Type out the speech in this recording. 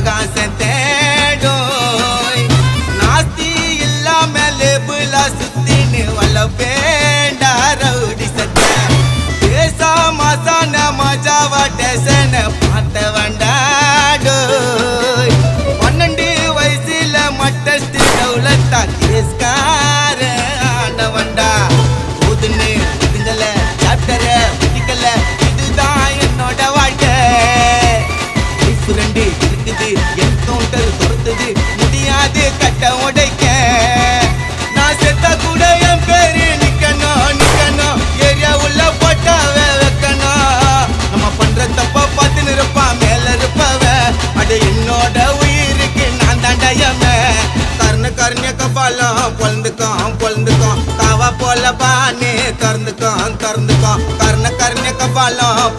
அவகாசம் தேடும் நாஸ்தி இல்லாம லேபுலா சுத்தின்னு வளப்பேண்டா ரவுடி சட்ட பேசா மாசான மஜாவா டேசன பார்த்த வண்டாடோ 12 வயசுல மட்டஸ்ட் டவுலத்தா கேஸ்கார ஆண்டவண்டா புதுன்னு இதுங்கள சாப்டர பிடிக்கல இதுதான் என்னோட வாழ்க்கை ரெண்டு இருக்குது என்கவுண்டர் துரத்துது முடியாது கட்ட உடைக்க நான் செத்தா கூட என் பேரு நிக்கணும் ஏரியா உள்ள போட்டாவ வைக்கணும் நம்ம பண்ற தப்ப பார்த்து இருப்பான் மேல இருப்பவ அது என்னோட உயிருக்கு நான் தாண்டயம கருண கபாலம் பொழுந்துக்கும் காவா போல பானே கறந்துக்கும் கருண கபாலம்